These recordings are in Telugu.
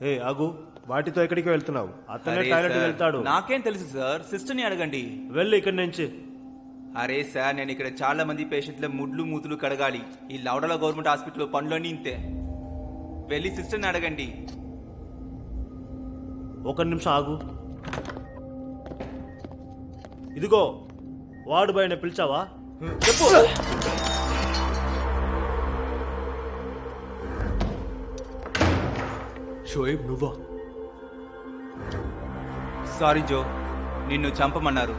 ఏ ఆగు, వాటితో ఎక్కడికి వెళ్తున్నావు? అతనే అరే టాయిలెట్ సార్, వెళ్తాడు. నాకేం తెలుసు సార్, సిస్టర్ని అడగండి. వెళ్ళి ఇక్కడి నుంచి. అరే సార్, నేను ఇక్కడ చాలా మంది పేషెంట్ల ముడ్లు మూతులు కడగాలి. ఈ లౌడల గవర్నమెంట్ హాస్పిటల్లో పనులన్నీ ఇంతే. వెళ్ళి సిస్టర్ని అడగండి. ఒక నిమిషం ఆగు. ఇదిగో వార్డు బాయ్ని పిలిచావా? చెప్పు. షోయబ్ నువ్వా? సారీ జో, నిన్ను చంపమన్నారు.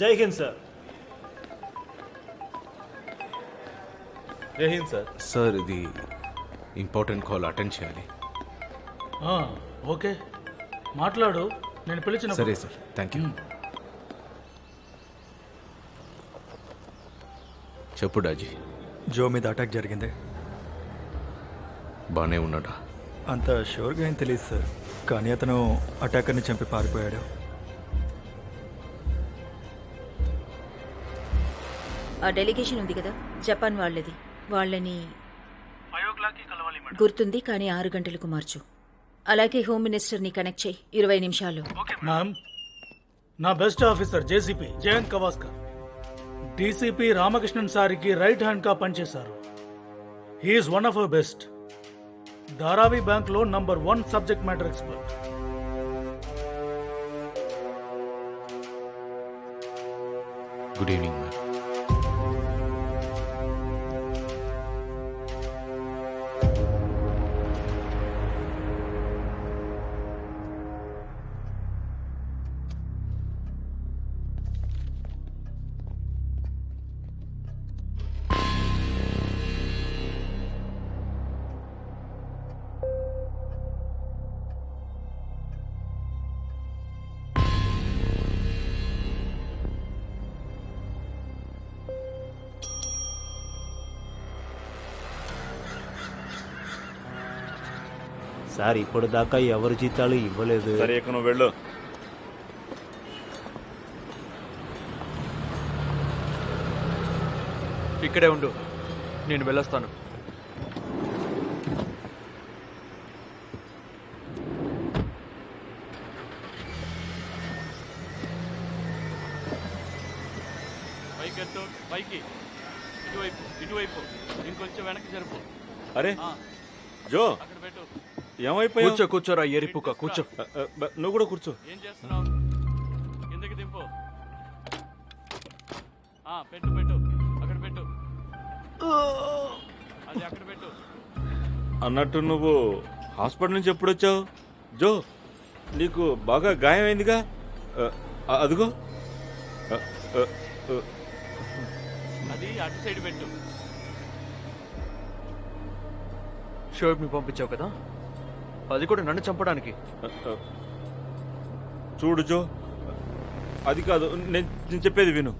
జై హింద్ సార్. జై హింద్ సార్. సార్ ఇది ఇంపార్టెంట్ కాల్ అటెండ్ చేయాలి. ఓకే మాట్లాడు, నేను పిలిచిన. సరే సార్, థ్యాంక్ యూ. చెప్పు డాజీ. జో మీద అటాక్ జరిగింది. బాగానే ఉన్నాడా? అంత షూర్గా ఏం తెలియదు సార్, కానీ అతను అటాకర్ని చంపి పారిపోయాడు. ఆ డెలిగేషన్ ఉంది కదా జపాన్ వాళ్ళది, వాళ్ళని గుర్తుంది కానీ 6 గంటలకు మార్చు. అలాగే హోమ్ మినిస్టర్ని కనెక్ట్ చేయి 20 నిమిషాలు. మ్యామ్, నా best officer JCP Jayant Kawaskar DCP Ramakrishnan సారికి రైట్ హ్యాండ్ గా పనిచేశారు. He's one of our best. Dharavi bank లో number 1 subject matter expert. Good evening ma'am. Sir ఇప్పుడు దాకా ఎవరు జీతాలు ఇవ్వలేదు. సరే ఇక నువ్వు వెళ్ళు. ఇక్కడే ఉండు, నేను వెళ్ళొస్తాను. పైకెత్తు పైకి ఇటువైపు ఇటువైపు ఇంకొంచెం వెనక్కి జరుపు అరే జో అక్కడ పెట్టు ఏమైపోయావు కూర్చో కూర్చోరా ఎరిపుక కూర్చో నువ్వు కూడా కూర్చో. ఏం చేస్తున్నావు కిందకి దింపు పెట్టు పెట్టు అక్కడ పెట్టు అది అక్కడ పెట్టు. అన్నట్టు నువ్వు హాస్పిటల్ నుంచి ఎప్పుడు వచ్చావు జో? నీకు బాగా గాయమైందిగా. అదిగో. అది అటు సైడ్ పెట్టు. షోబ్ని పంపించావు కదా, అది కూడా నన్ను చంపడానికి. చూడు జో, అది కాదు, నేను చెప్పేది విను.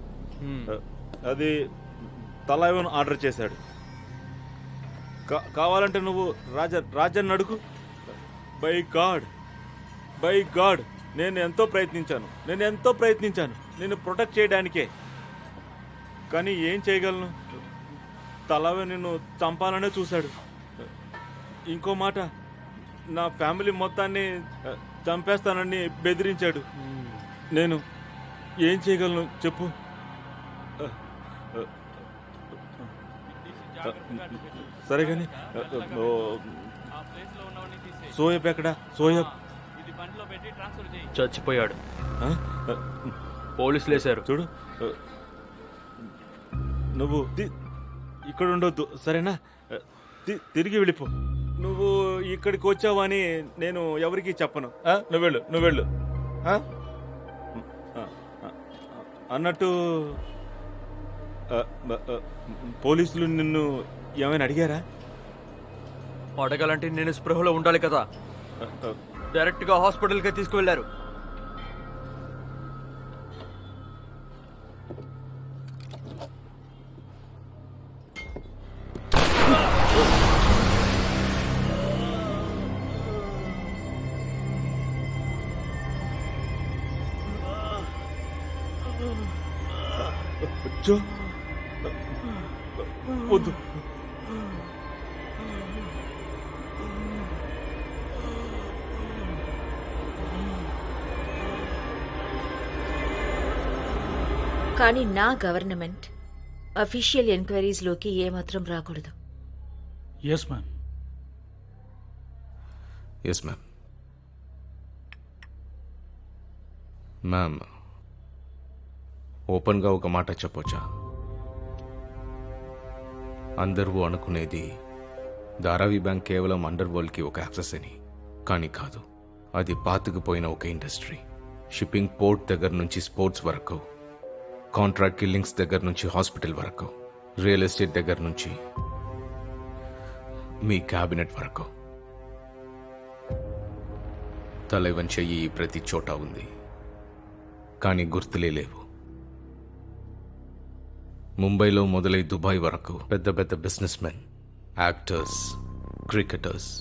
అది తలైవన్ ఆర్డర్ చేశాడు. కావాలంటే నువ్వు రాజన్ అడుగు. బై గాడ్ నేను ఎంతో ప్రయత్నించాను నేను ప్రొటెక్ట్ చేయడానికే. కానీ ఏం చేయగలను, తలవే నిన్ను చంపాలనే చూశాడు. ఇంకో మాట, నా ఫ్యామిలీ మొత్తాన్ని చంపేస్తానని బెదిరించాడు. నేను ఏం చేయగలను చెప్పు. సరే కానీ సోయబ్ ఎక్కడా? సోయబ్ చచ్చిపోయాడు. పోలీసులు వేశారు. చూడు, నువ్వు ఇక్కడ ఉండొద్దు, సరేనా? తిరిగి వెళ్ళిపో. నువ్వు ఇక్కడికి వచ్చావని నేను ఎవరికి చెప్పను. నువ్వు వెళ్ళు. అన్నట్టు పోలీసులు నిన్ను ఏమైనా అడిగారా? అడగాలంటే నేను స్పృహలో ఉండాలి కదా. డైరెక్ట్ గా హాస్పిటల్కి తీసుకువెళ్లారు. వద్దు. కానీ నా గవర్నమెంట్ అఫీషియల్ ఎంక్వైరీస్లోకి ఏమాత్రం రాకూడదు. Yes ma'am. Yes ma'am. Ma'am, ఓపెన్గా ఒక మాట చెప్పొచ్చా? అందరూ అనుకునేది ధారావి బ్యాంక్ కేవలం అండర్ వరల్డ్కి ఒక యాక్సెస్ అని. కానీ కాదు, అది పాతుకుపోయిన ఒక ఇండస్ట్రీ. షిప్పింగ్ పోర్ట్ దగ్గర నుంచి స్పోర్ట్స్ వరకు, కాంట్రాక్ట్ కిల్లింగ్స్ దగ్గర నుంచి హాస్పిటల్ వరకు, రియల్ ఎస్టేట్ దగ్గర నుంచి మీ క్యాబినెట్ వరకు. తలైవన్ చెయ్యి ప్రతి చోట ఉంది, కానీ గుర్తులే లేవు. ముంబైలో మొదలై దుబాయ్ వరకు పెద్ద పెద్ద business men, actors, cricketers,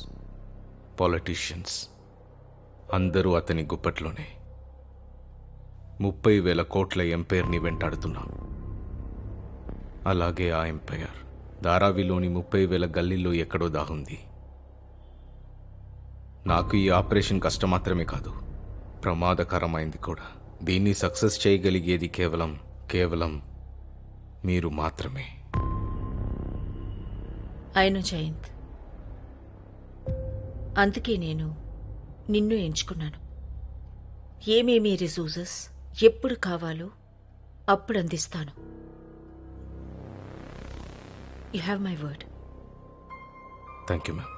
politicians అందరూ అతని గుప్పట్లోనే. 30,000 కోట్ల ఎంపైర్ని వెంటాడుతున్నాం. అలాగే ఆ ఎంపైర్ ధారావిలోని 30,000 గల్లీల్లో ఎక్కడో దాగుంది. నాకు ఈ ఆపరేషన్ కష్టం మాత్రమే కాదు, ప్రమాదకరమైంది కూడా. దీన్ని సక్సెస్ చేయగలిగేది కేవలం మీరు మాత్రమే. అయిను జయంత్, అందుకే నేను నిన్ను ఎంచుకున్నాను. ఏమేమి రిసోర్సెస్ ఎప్పుడు కావాలో అప్పుడు అందిస్తాను. You have my word. Thank you ma'am.